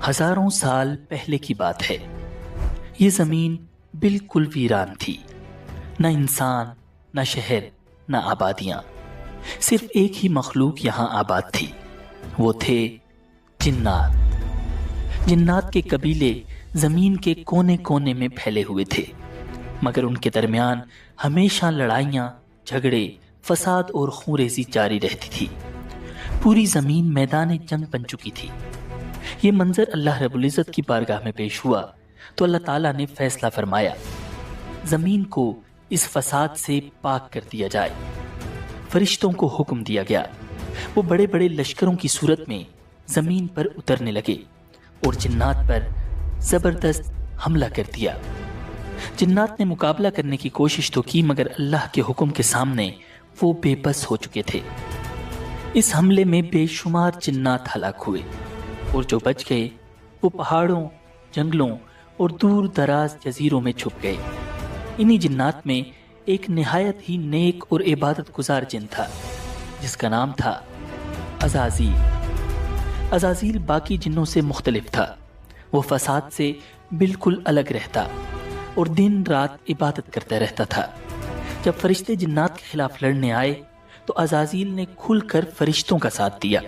ہزاروں سال پہلے کی بات ہے۔ یہ زمین بالکل ویران تھی، نہ انسان، نہ شہر، نہ آبادیاں، صرف ایک ہی مخلوق یہاں آباد تھی، وہ تھے جنات۔ جنات کے قبیلے زمین کے کونے کونے میں پھیلے ہوئے تھے، مگر ان کے درمیان ہمیشہ لڑائیاں، جھگڑے، فساد اور خونریزی جاری رہتی تھی۔ پوری زمین میدان جنگ بن چکی تھی۔ یہ منظر اللہ رب العزت کی بارگاہ میں پیش ہوا تو اللہ تعالیٰ نے فیصلہ فرمایا، زمین کو اس فساد سے پاک کر دیا جائے۔ فرشتوں کو حکم دیا گیا، وہ بڑے بڑے لشکروں کی صورت میں زمین پر اترنے لگے اور جنات پر زبردست حملہ کر دیا۔ جنات نے مقابلہ کرنے کی کوشش تو کی، مگر اللہ کے حکم کے سامنے وہ بے بس ہو چکے تھے۔ اس حملے میں بے شمار جنات ہلاک ہوئے، اور جو بچ گئے وہ پہاڑوں، جنگلوں اور دور دراز جزیروں میں چھپ گئے۔ انہی جنات میں ایک نہایت ہی نیک اور عبادت گزار جن تھا، جس کا نام تھا عزازیل۔ عزازیل باقی جنوں سے مختلف تھا، وہ فساد سے بالکل الگ رہتا اور دن رات عبادت کرتا رہتا تھا۔ جب فرشتے جنات کے خلاف لڑنے آئے تو عزازیل نے کھل کر فرشتوں کا ساتھ دیا۔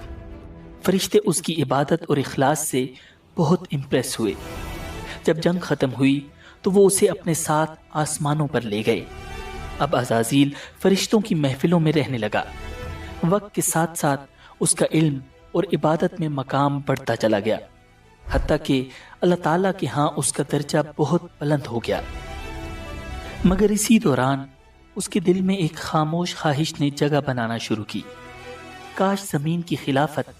فرشتے اس کی عبادت اور اخلاص سے بہت امپریس ہوئے۔ جب جنگ ختم ہوئی تو وہ اسے اپنے ساتھ آسمانوں پر لے گئے۔ اب عزازیل فرشتوں کی محفلوں میں رہنے لگا۔ وقت کے ساتھ ساتھ اس کا علم اور عبادت میں مقام بڑھتا چلا گیا، حتیٰ کہ اللہ تعالیٰ کے ہاں اس کا درجہ بہت بلند ہو گیا۔ مگر اسی دوران اس کے دل میں ایک خاموش خواہش نے جگہ بنانا شروع کی، کاش زمین کی خلافت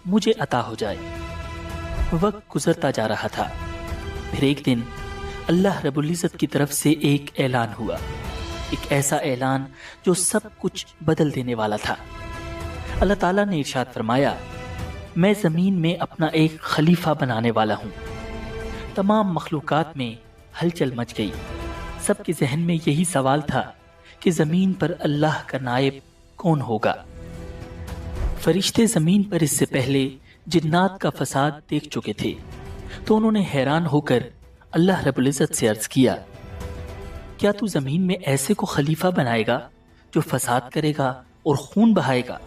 مجھے عطا ہو جائے۔ وقت گزرتا جا رہا تھا، پھر ایک دن اللہ رب العزت کی طرف سے ایک اعلان ہوا، ایک ایسا اعلان جو سب کچھ بدل دینے والا تھا۔ اللہ تعالیٰ نے ارشاد فرمایا، میں زمین میں اپنا ایک خلیفہ بنانے والا ہوں۔ تمام مخلوقات میں ہلچل مچ گئی۔ سب کے ذہن میں یہی سوال تھا کہ زمین پر اللہ کا نائب کون ہوگا؟ فرشتے زمین پر اس سے پہلے جنات کا فساد دیکھ چکے تھے، تو انہوں نے حیران ہو کر اللہ رب العزت سے عرض کیا، کیا تو زمین میں ایسے کو خلیفہ بنائے گا جو فساد کرے گا اور خون بہائے گا؟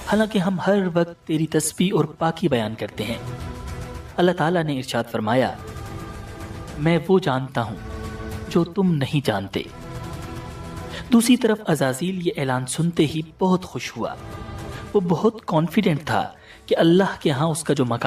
حالانکہ ہم ہر وقت تیری تسبیح اور پاکی بیان کرتے ہیں۔ اللہ تعالیٰ نے ارشاد فرمایا، میں وہ جانتا ہوں جو تم نہیں جانتے۔ دوسری طرف عزازیل یہ اعلان سنتے ہی بہت خوش ہوا۔ وہ بہت کانفیڈنٹ تھا کہ اللہ کے ہاں اس کا جو مقام